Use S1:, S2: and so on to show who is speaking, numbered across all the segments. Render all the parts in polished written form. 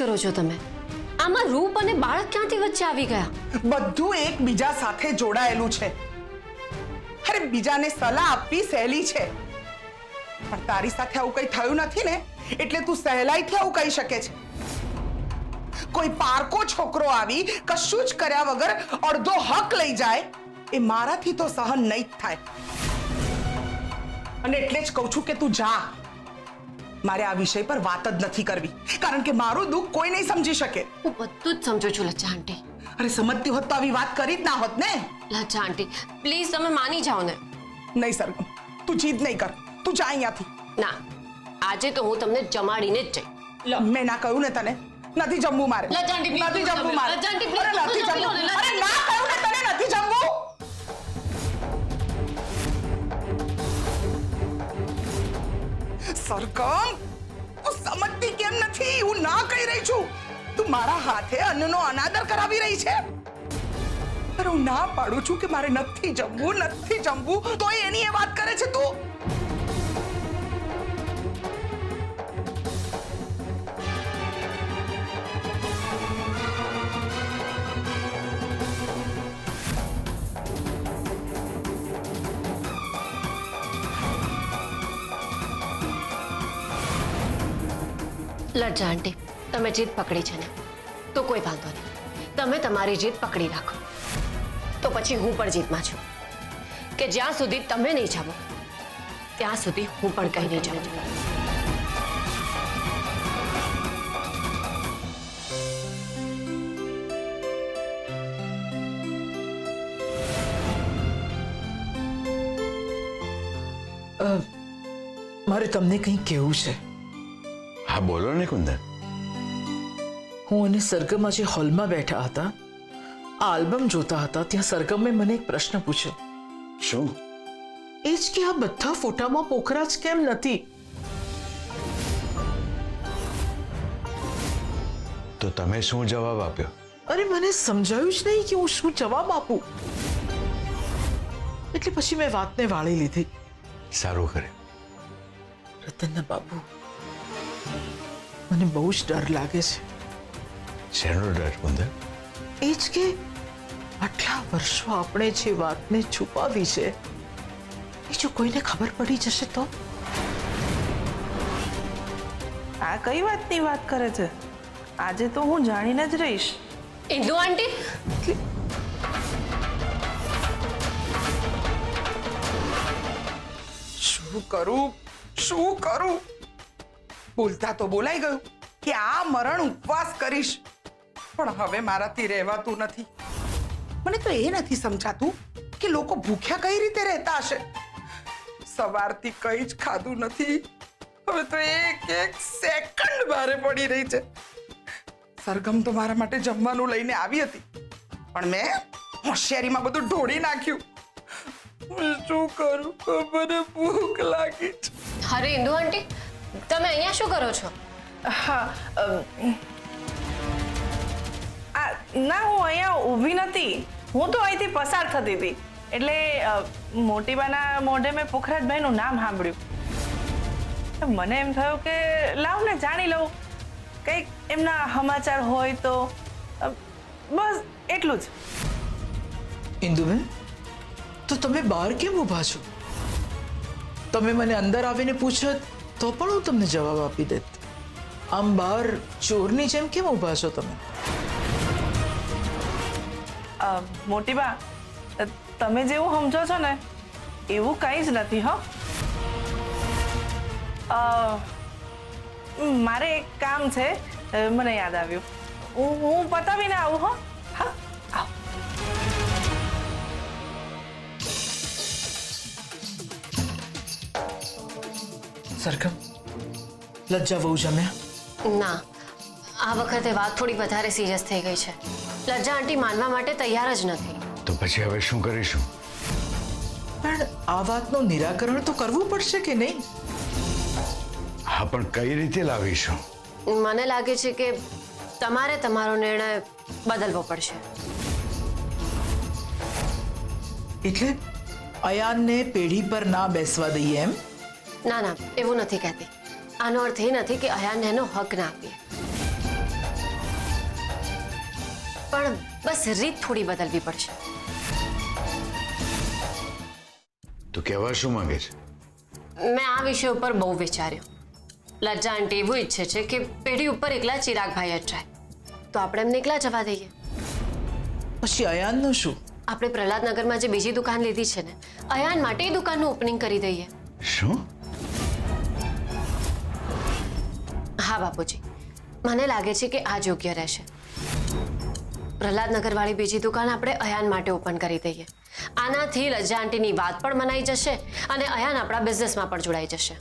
S1: કરો છો તમે? આમાં રૂપ અને બાળક ક્યાંથી વચ્ચે આવી ગયા?
S2: બધું એકબીજા સાથે જોડાયેલું છે. અરે બીજાને સલાહ આપવી સહેલી છે, પણ તારી સાથે આવું કંઈ થયું નથી ને એટલે તું સહેલાઈથી આવું કહી શકે છે. કોઈ પારકો છોકરો આવી કશું જ કર્યા વગર અડધો હક લઈ જાય એ મારાથી તો સહન નહીં થાય. અને એટલે જ કહું છું કે તું જા. મારે આ વિષય પર વાત જ નથી કરવી, કારણ કે મારું દુઃખ કોઈ નહીં સમજી શકે.
S1: હું બધું જ સમજુ છું લજ્જા આંટી.
S2: અરે સમજતી હોત તો આવી વાત કરી જ ના હોત ને.
S1: લજ્જા આંટી પ્લીઝ તમે માની જાઓ ને.
S2: નહીં સરગમ, તું જીદ નહીં કર, તું જા અહીંયાથી.
S1: ના, આજે તો હું તમને જમાડીને જ જઈ.
S2: મેં ના કહ્યું ને તને નથી જમવું મારે.
S1: લજ્જા આંટી પ્લીઝ
S2: નથી જમવું મારે.
S1: લજ્જા આંટી
S2: અરે નથી જમવું. અરે ના કહ્યું ને તને નથી જમવું. સરગમ, તું સમજતી કેમ નથી? હું ના કહી રહી છું. તું મારા હાથે અન્નનો અનાદર કરાવી રહી છે. અરે હું ના પાડું છું કે મારે નથી જમવું, નથી જમવું, તોય એની એ વાત કરે છે તું.
S1: લજ્જા આંટી તમે જીદ પકડી છે ને તો કોઈ વાંધો નહીં. તમે તમારી જીદ પકડી રાખો. તો પછી હું પણ જીદમાં છું કે જ્યાં સુધી તમે નહીં જાઓ ત્યાં સુધી હું પણ કઈ નહીં જાઉં.
S3: મારે તમને કંઈ કહેવું છે.
S4: હા બોલો ને કુંદન.
S3: હું અને સરગમ આજે હોલમાં બેઠા હતા, આ આલ્બમ જોતા હતા, ત્યાં સરગમે મને એક પ્રશ્ન પૂછ્યો.
S4: શું?
S3: એ જ કે આ બધા ફોટામાં પોખરાજ કેમ નથી?
S4: તો તમે શું જવાબ આપ્યો?
S3: અરે મને સમજાયું જ નહીં કે હું શું જવાબ આપું. એટલે પછી મેં વાતને વાળી લીધી.
S4: સારું કરે.
S3: રતનના બાબુ, મને બહુ જ ડર લાગે છે.
S4: શેનો ડર કુંદન?
S3: એ જ કે આટલા વર્ષો આપણે જે વાતને છુપાવી છે એ જો કોઈને ખબર પડી જશે તો?
S5: આ કઈ વાતની વાત કરે છે? આજે તો હું જાણીને જ રહીશ.
S1: ઇન્દુ આંટી
S2: શું કરું, શું કરું? બોલતા તો બોલાઈ ગયું કે આ મરણ ઉપવાસ કરીશ, પણ હવે મારાથી રહેવાતું નથી. મને તો એ નથી સમજાતું કે લોકો ભૂખ્યા કઈ રીતે રહેતા હશે. સવારથી કઈ જ ખાધું નથી, હવે તો એક એક સેકન્ડ ભારે પડી રહી છે. સરગમ તો મારા માટે જમવાનું લઈને આવી હતી, પણ મેં હોશિયારીમાં બધું ઢોળી નાખ્યું. હું શું કરું? મને ભૂખ લાગી છે.
S1: અરે ઇન્દુ આંટી તમે અહીંયા શું કરો છો?
S5: હા ના, હું અહીંયા ઊભી નથી, હું તો અહીંથી પસાર થતી હતી એટલે મોટીબાના મોઢે મેં પોખરાજભાઈનું નામ સાંભળ્યું. મને એમ થયું કે લાવ ને જાણી લઉં, કંઈક એમના સમાચાર હોય તો. બસ એટલું જ.
S3: ઇન્દુબેન, તો તમે બહાર કેમ ઊભા છો? તમે મને અંદર આવીને પૂછત તો પણ હું તમને જવાબ આપી દેત. આમ બહાર ચોરની જેમ કેમ ઊભા છો તમે?
S5: મોટીબા, તમે જેવું સમજો છો ને એવું કંઈ જ નથી. હો, મારે એક કામ છે, મને યાદ આવ્યું. હું પતાવીને આવું. હો, હા આવ.
S3: સરગમ, લજ્જા બહુ જમ્યા?
S1: ના, આ વખતે વાત થોડી વધારે સિરિયસ થઈ ગઈ છે. લજ્જા આંટી માનવા માટે તૈયાર જ નથી.
S4: તો પછી હવે શું કરીશું?
S3: પણ આ વાતનું નિરાકરણ તો કરવું પડશે કે નહીં?
S4: હા, પણ કઈ રીતે લાવીશું?
S1: મને લાગે છે કે તમારે તમારો નિર્ણય બદલવો પડશે.
S3: એટલે અયાનને પેઢી પર ના બેસવા દઈએ એમ?
S1: ના ના, એવું નથી કહેતી. આનો અર્થ એ નથી કે અયાનને એનો હક ના આપીએ. પણ બસ રીત થોડી બદલવી પડશે.
S4: તો કહેવા શું માંગે છે?
S1: મેં આ વિષય ઉપર બહુ વિચાર્યું. લજ્જા આંટી એવું ઈચ્છે છે કે પેઢી ઉપર એકલા ચિરાગભાઈ જ જાય, તો આપણે એમને એકલા જવા દઈએ.
S3: પછી અયાનનું શું?
S1: આપણે પ્રહલાદનગરમાં જે બીજી દુકાન લીધી છે ને, અયાન માટે એ દુકાનનું ઓપનિંગ કરી દઈએ.
S4: શું?
S1: હા બાપુજી, મને લાગે છે કે આ જ યોગ્ય રહેશે. પ્રહલાદનગર વાળી બીજી દુકાન આપણે અયાન માટે ઓપન કરી દઈએ. આનાથી લજ્જા આંટીની વાત પણ મનાઈ જશે અને અયાન આપણા બિઝનેસમાં પણ જોડાઈ જશે.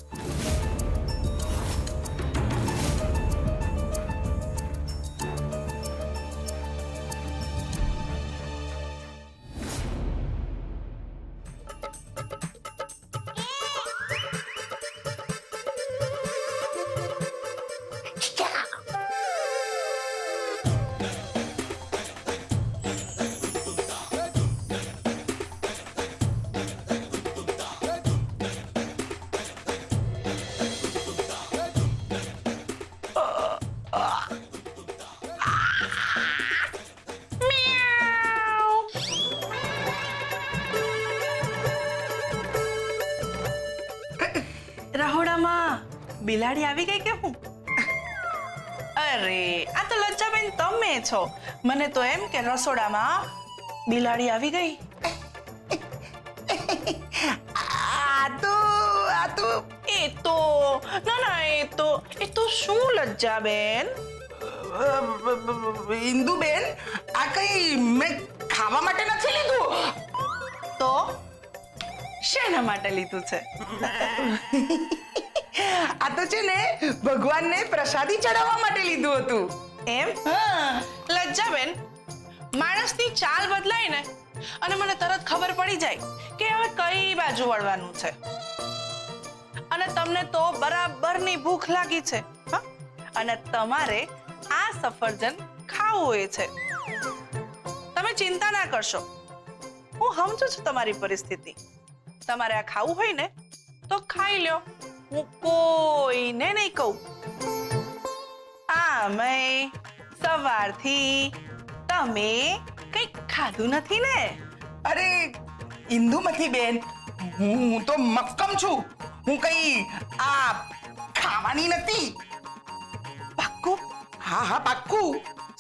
S5: રહોડામાં બિલાડી આવી ગઈ કે હું? અરે આ તો લજ્જાબેન તમે છો. મને તો એમ કે રસોડામાં બિલાડી આવી ગઈ.
S2: આ તો
S5: એ તો શું લજ્જાબેન?
S2: ઇન્દુબેન, આ કઈ મેં ખાવા માટે નથી લીધું.
S5: તો શેના માટે લીધું છે?
S2: આ તો છે ને ભગવાનને પ્રસાદી ચડાવવા માટે લીધું હતું.
S5: એમ? લજ્જાબેન, માણસની ચાલ બદલાય ને અને મને તરત ખબર પડી જાય કે હવે કઈ બાજુ વળવાનું છે. અને તમને તો બરાબરની ભૂખ લાગી છે, અને તમારે આ સફરજન ખાવું એ છે. તમે ચિંતા ના કરશો, હું સમજુ છું તમારી પરિસ્થિતિ. તમારે આ ખાવું હોય ને તો ખાઈ લ્યો, હું કોઈને નહીં કહું. આમેય સવારથી તમે કંઈક ખાધું નથી ને?
S2: અરે ઇન્દુમતી બેન, હું તો મક્કમ છું. હું કઈ આ ખાવાની નથી.
S5: પાક્કું?
S2: હા પાક્કું.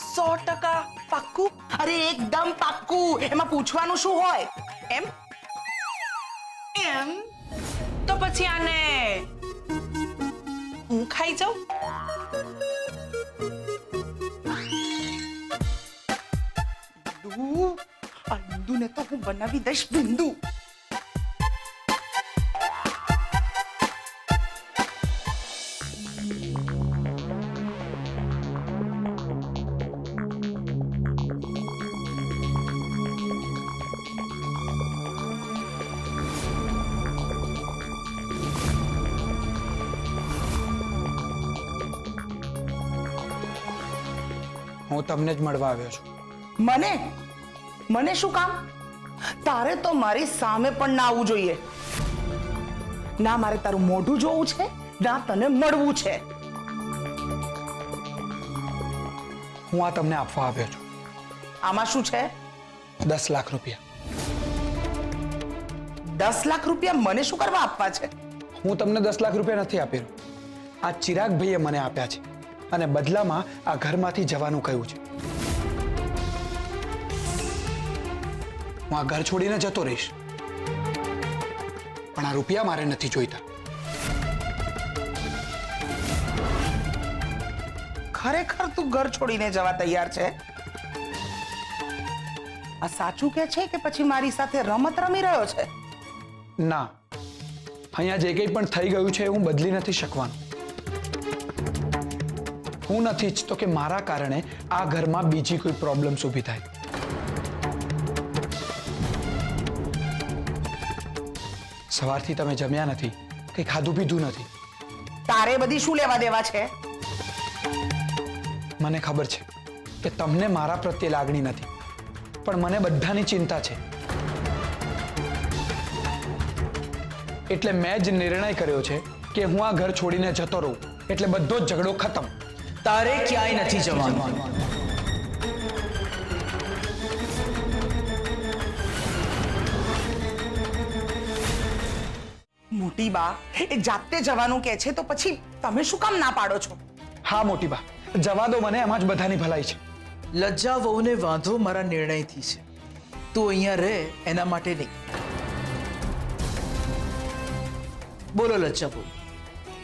S5: 100% પાક્કું?
S2: અરે એકદમ પાક્કું. એમાં પૂછવાનું શું હોય?
S5: એમ તો પછી આને હું ખાઈ જાઉં?
S2: ઇન્દુને તો હું બનાવી દઈશ બિંદુ.
S6: હું તમને જ મળવા આવ્યો છું.
S2: મને શું કામ? તારે તો મારી સામે પણ ના આવવું જોઈએ. ના મારે તારું મોઢું જોવું છે, ના તને મળવું છે.
S6: હું આ તમને આપવા આવ્યો છું.
S2: આમાં શું છે?
S6: 10 લાખ રૂપિયા.
S2: 10 લાખ રૂપિયા મને શું કરવા આપવા છે?
S6: હું તમને 10 લાખ રૂપિયા નથી આપી રહ્યો. આ ચિરાગભાઈએ મને આપ્યા છે અને બદલામાં આ ઘરમાંથી જવાનું કહ્યું છે. હું આ ઘર છોડીને જતો રહીશ, પણ આ રૂપિયા મારે નથી જોઈતા.
S2: ખરેખર તું ઘર છોડીને જવા તૈયાર છે? આ સાચું કે છે કે પછી મારી સાથે રમત રમી રહ્યો છે?
S6: ના, અહીંયા જે કંઈ પણ થઈ ગયું છે હું બદલી નથી શકવાનો. હું નથી ઈચ્છતો કે મારા કારણે આ ઘરમાં બીજી કોઈ પ્રોબ્લેમ્સ ઊભી થાય. સવારથી તમે જમ્યા નથી, કંઈ ખાધું પીધું નથી.
S2: તારે બધી શું લેવા દેવા છે?
S6: મને ખબર છે કે તમને મારા પ્રત્યે લાગણી નથી, પણ મને બધાની ચિંતા છે. એટલે મેં જ નિર્ણય કર્યો છે કે હું આ ઘર છોડીને જતો રહું, એટલે બધો જ ઝઘડો ખતમ.
S3: તારે ક્યાંય નથી જવાનું.
S2: મોટી બા એ જાતે જવાનું કહે છે તો પછી તમે શું કામ ના પાડો છો?
S6: હા મોટી બા, જવા દો મને, એમાં જ બધાની ભલાઈ છે.
S3: લજ્જા વહુને વાંધો મારા નિર્ણયથી છે. તું અહીંયા રહે એના માટે નહીં. બોલો લજ્જા વહુ,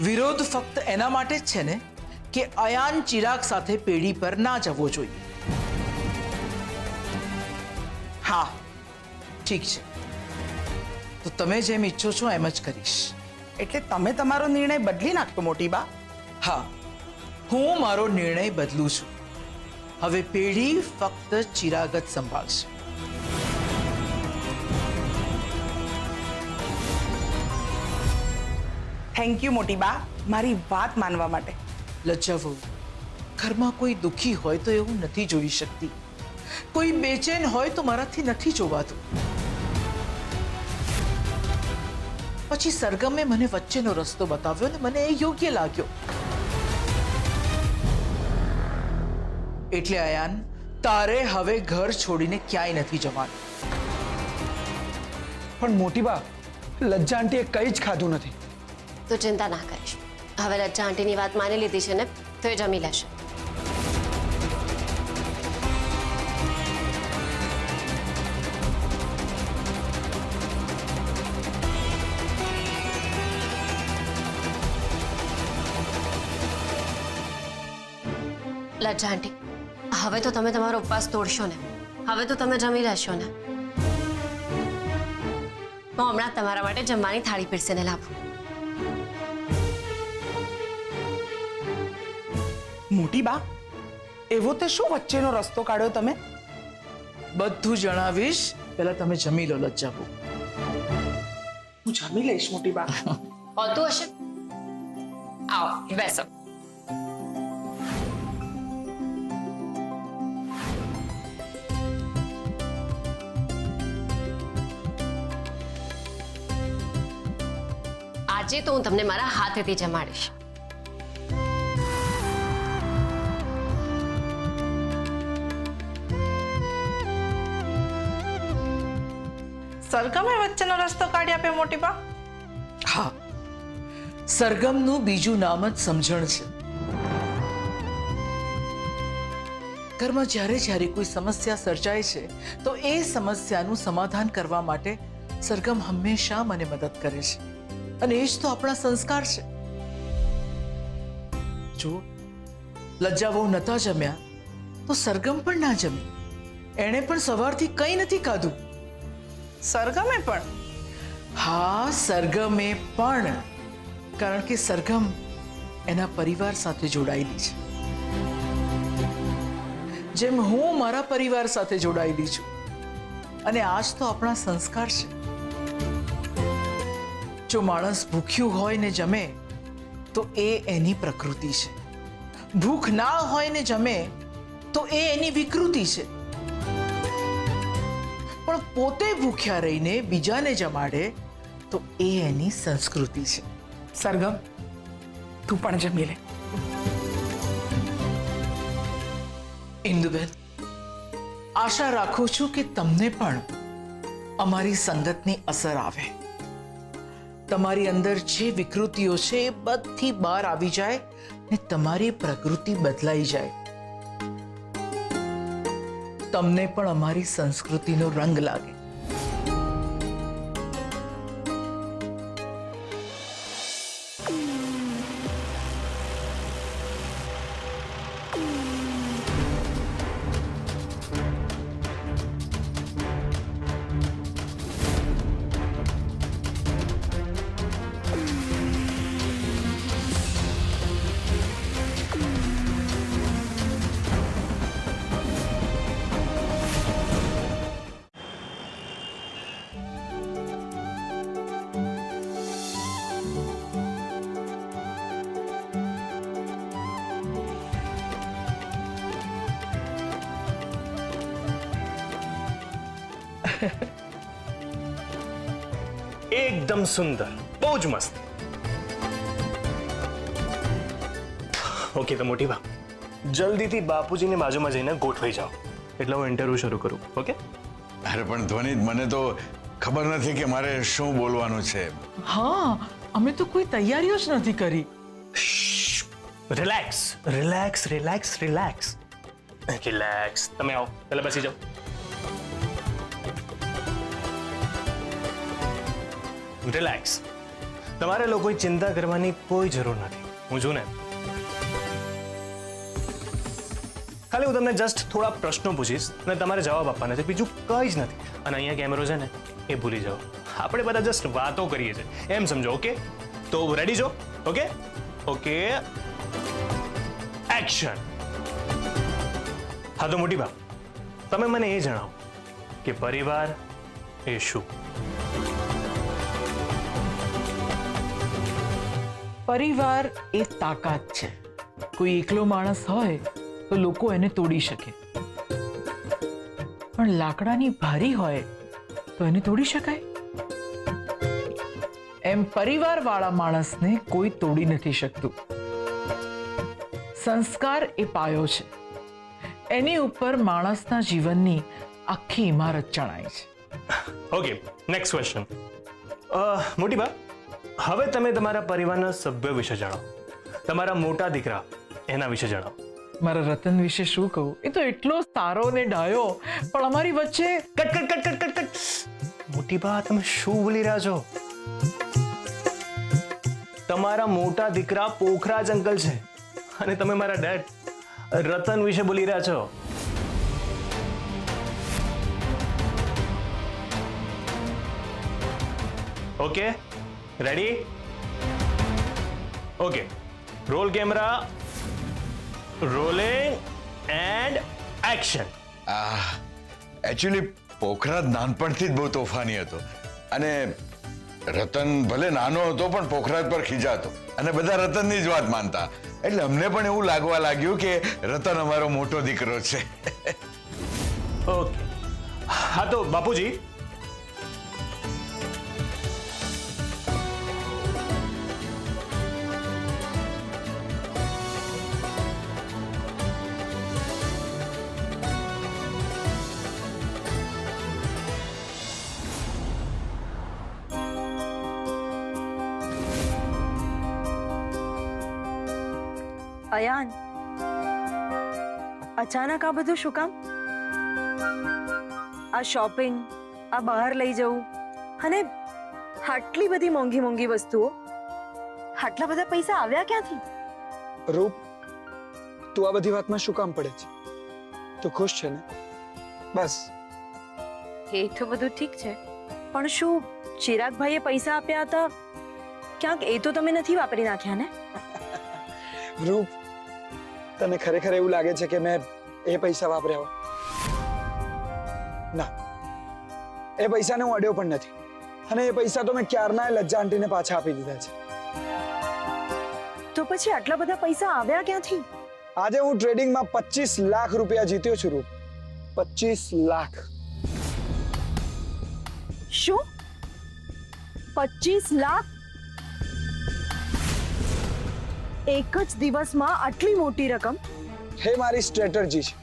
S3: વિરોધ ફક્ત એના માટે જ છે ને કે અયાન ચિરાગ સાથે પેઢી પર ના જવો જોઈએ?
S2: હા,
S3: ઠીક છે, તો તમે જેમ ઈચ્છો છો એમ જ કરીશ.
S2: એટલે તમે તમારો નિર્ણય બદલી નાખતો મોટી બા?
S3: હા, હું મારો નિર્ણય બદલું છું. હવે પેઢી ફક્ત ચિરાગ જ સંભાળશે.
S2: થેન્ક યુ મોટી બા, મારી વાત માનવા માટે.
S3: લજ્જા વહુ, ઘરમાં કોઈ દુઃખી હોય તો એવું નથી જોઈ શકતી. કોઈ બેચેન હોય તો મારાથી નથી જોવાતું. પછી સરગમે મને વચ્ચેનો રસ્તો બતાવ્યો ને મને એ યોગ્ય લાગ્યો. એટલે અયાન, તારે હવે ઘર છોડીને ક્યાંય નથી જવાનું.
S6: પણ મોટી બા, લજ્જા આંટીએ કંઈ જ ખાધું નથી.
S1: તો ચિંતા ના કરીશ. હવે લજ્જા આંટીની વાત માની લીધી છે ને, તો એ જમી લેશે. લજ્જા આંટી, હવે તો તમે તમારો ઉપવાસ તોડશો ને? હવે તો તમે જમી લેશો ને? હું હમણાં તમારા માટે જમવાની થાળી પીરસીને લાવું.
S2: મોટી બા, એવો તે શું વચ્ચેનો રસ્તો કાઢ્યો તમે?
S3: બધું જણાવીશ, પહેલા તમે જમી લો લજ્જા વહુ.
S2: હું જમી લઈશ મોટી બા.
S1: હોતું હશે. આવો બેસો. આજે તો હું તમને મારા હાથેથી જમાડીશ.
S5: સરગમે વચ્ચેનો રસ્તો કાઢી આપ્યો મોટી બા?
S3: હા, સરગમનું બીજું નામ જ સમજણ છે. ઘરમાં જ્યારે જ્યારે કોઈ સમસ્યા સર્જાય છે તો એ સમસ્યાનું સમાધાન કરવા માટે સરગમ હંમેશા મને મદદ કરે છે. અને એ જ તો આપણા સંસ્કાર છે. જો લજ્જા વહુ નતા જમ્યા તો સરગમ પણ ના જમી. એણે પણ સવારથી કંઈ નથી ખાધું.
S5: સરગમે પણ?
S3: હા, સરગમે પણ. કારણ કે સરગમ એના પરિવાર સાથે જોડાયેલી છે, જેમ હું મારા પરિવાર સાથે જોડાયેલી છું. અને આ જ તો આપણા સંસ્કાર છે. જો માણસ ભૂખ્યું હોય ને જમે તો એ એની પ્રકૃતિ છે. ભૂખ ના હોય ને જમે તો એ એની વિકૃતિ છે. પણ પોતે ભૂખ્યા રહીને બીજાને જમાડે તો એ એની સંસ્કૃતિ છે.
S2: સરગમ, તું પણ જમી લે.
S3: ઇન્દુબેન, આશા રાખું છું કે તમને પણ અમારી સંગતની અસર આવે. તમારી અંદર જે વિકૃતિઓ છે એ બધી બહાર આવી જાય ને તમારી પ્રકૃતિ બદલાઈ જાય. તમને પણ અમારી સંસ્કૃતિનો રંગ લાગે.
S7: एकदम सुंदर, બહુ જ મસ્ત. ઓકે તો મોટી બા, જલ્દીથી બાપુજીની બાજુમાં જઈને ગોઠવાઈ જાઓ એટલે હું ઇન્ટરવ્યુ શરૂ કરું. ઓકે?
S4: અરે પણ ધ્વનિત, મને તો ખબર નથી કે મારે શું બોલવાનું છે.
S3: હા, અમે તો કોઈ તૈયારીઓ જ નથી કરી.
S7: Relax relax relax relax relax. તમે આવો, પહેલા બેસી જાઓ. રિલેક્સ. તમારે લોકોએ ચિંતા કરવાની કોઈ જરૂર નથી. હું છું ને. ખાલી હું તમને જસ્ટ થોડા પ્રશ્નો પૂછીશ અને તમારે જવાબ આપવાના છે, બીજું કંઈ જ નથી. અને અહીંયા કેમેરો છે ને એ ભૂલી જાઓ. આપણે બધા જસ્ટ વાતો કરીએ છીએ એમ સમજો. ઓકે, તો રેડી છો? Okay okay, action. હા તો મોટી બા, તમે મને એ જણાવો કે પરિવાર એ શું?
S3: પરિવાર એ તાકાત છે. કોઈ એકલો માણસ હોય તો લોકો એને તોડી શકે, પણ લાકડાની ભારી હોય તો એને તોડી શકાય? એમ પરિવારવાળા માણસને કોઈ તોડી નથી શકતું. સંસ્કાર એ પાયો છે, એની ઉપર માણસના જીવનની આખી ઇમારત ચણાય છે.
S7: Okay, next question. મોટી બા, હવે તમે તમારા પરિવારના સભ્યો વિશે જણાવો. તમારા મોટા દીકરા એના વિશે જણાવો.
S3: મારા રતન વિશે શું કહું? એ તો એટલો સારો ને ડાયો, પણ અમારી વચ્ચે
S7: cut cut cut cut cut cut. મોટી બા, તમે શું બોલી રહ્યા છો? તમારા મોટા દીકરા પોખરાજ અંકલ છે અને તમે મારા ડેડ રતન વિશે બોલી રહ્યા છો. Okay, ready? Okay, roll camera, rolling and action.
S4: Actually Pokhraj નાનપણથી જ બહુ તોફાની હતો અને રતન ભલે નાનો હતો પણ પોખરાજ પર ખીજાતો અને બધા રતનની જ વાત માનતા. એટલે અમને પણ એવું લાગવા લાગ્યું કે રતન અમારો મોટો દીકરો છે.
S7: ઓકે, હા તો બાપુજી,
S8: અયાન, અચાનક આ બધું શું કામ? આ શોપિંગ, આ બહાર લઈ જવું અને આટલી બધી મોંઘી મોંઘી વસ્તુઓ, આટલા બધા પૈસા આવ્યા ક્યાંથી?
S6: રૂપ, તું આ બધી વાતમાં શું કામ પડે છે? તું ખુશ છે ને? બસ.
S8: એ તો બધું ઠીક છે, પણ શું ચિરાગભાઈએ પૈસા આપ્યા હતા, ક્યાંક એ તો તમે નથી વાપરી નાખ્યા ને?
S6: રૂપ, તને ખરેખર એવું લાગે છે કે મેં એ પૈસા વાપર્યા હોય? ના, એ પૈસાને હું અડ્યો પણ નથી અને એ પૈસા તો મેં ક્યારના લજ્જા આંટીને પાછા આપી દીધા છે.
S8: તો પછી આટલા બધા પૈસા આવ્યા ક્યાંથી?
S6: આજે હું ટ્રેડિંગમાં 25 લાખ રૂપિયા જીત્યો છું રૂપ. 25 લાખ.
S8: શું? 25 લાખ? એક જ દિવસમાં આટલી મોટી રકમ?
S6: હે મારી સ્ટ્રેટેજી છે.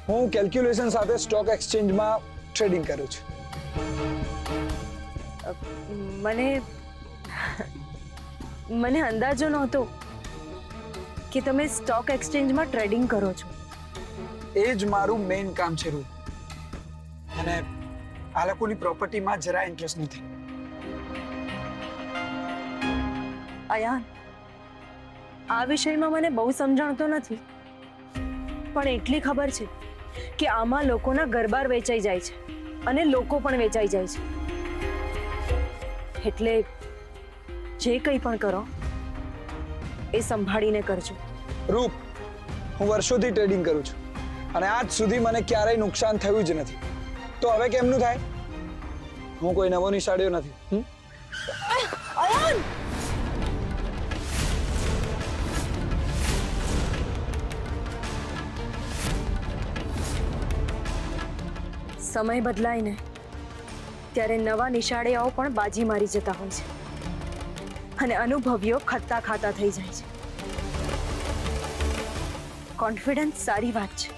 S6: હું કેલ્ક્યુલેશન સાથે સ્ટોક એક્સચેન્જમાં ટ્રેડિંગ કરું છું.
S8: મને અંદાજો નહોતો કે તમે સ્ટોક એક્સચેન્જમાં ટ્રેડિંગ કરો છો.
S6: એ જ મારું મેઇન કામ છે રૂપ. અને આ લોકોની પ્રોપર્ટીમાં જરા ઇન્ટરેસ્ટ નથી.
S8: અયાન, આ વિષયમાં મને બહુ સમજણ તો નથી, પણ એટલી ખબર છે કે આમાં લોકોના ઘરબાર વેચાઈ જાય છે અને લોકો પણ વેચાઈ જાય છે. એટલે જે કંઈ પણ કરો એ સંભાળીને કરજો.
S6: રૂપ, હું વર્ષોથી ટ્રેડિંગ કરું છું અને આજ સુધી મને ક્યારેય નુકસાન થયું જ નથી. તો હવે કેમનું થાય? હું કોઈ નવો નિશાળ્યો નથી.
S8: અયાન! સમય બદલાય ને ત્યારે નવા નિશાળેયાઓ પણ બાજી મારી જતા હોય છે અને અનુભવીઓ ખત્તા ખાતા થઈ જાય છે. કોન્ફિડન્સ સારી વાત છે,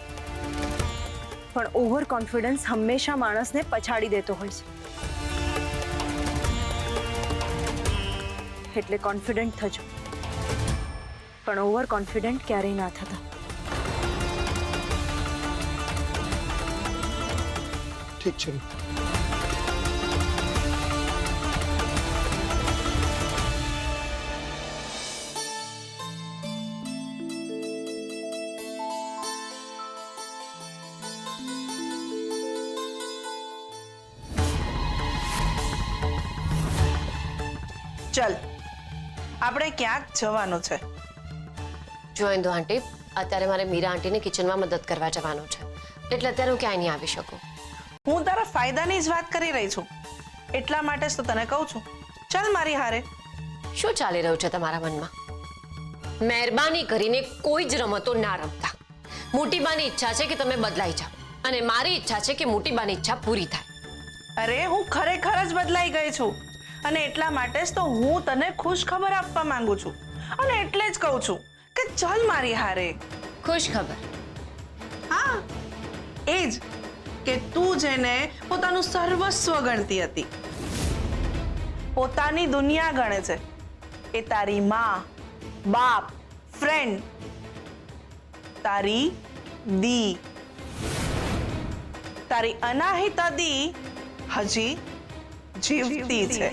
S8: પણ ઓવર કોન્ફિડન્સ હંમેશા માણસને પછાડી દેતો હોય છે. એટલે કોન્ફિડન્ટ થજો, પણ ઓવર કોન્ફિડન્ટ ક્યારેય ના થતા.
S6: ઠીક છે.
S5: ચલ આપણે ક્યાંક જવાનું છે.
S1: જો ઇન્દુ આંટી, અત્યારે મારે મીરા આંટીને કિચનમાં મદદ કરવા જવાનું છે, એટલે અત્યારે હું ક્યાંય નહીં આવી શકું.
S5: હું તારા ફાયદાની જ વાત કરી રહી છું, એટલા માટે જ તો તને કહું છું. ચાલ મારી હારે.
S1: શું ચાલી રહ્યું છે તમારા મનમાં? મહેરબાની કરીને કોઈ જ રમતો ના રમતા. મોટીબાની ઈચ્છા છે કે તમે બદલાઈ જાઓ, અને મારી ઈચ્છા છે કે મોટીબાની ઈચ્છા પૂરી થાય.
S5: અરે હું ખરેખર જ બદલાઈ ગઈ છું, અને એટલા માટે જ તો હું તને ખુશ ખબર આપવા માંગુ છું, અને એટલે જ કહું છું કે ચાલ મારી હારે.
S1: ખુશ ખબર?
S5: હા, એ જ કે તું જેને પોતાનું સર્વસ્વ ગણતી હતી, પોતાની દુનિયા ગણે છે, એ તારી માં, બાપ, ફ્રેન્ડ, તારી દી, તારી અનાહિતા દી હજી જીવતી છે.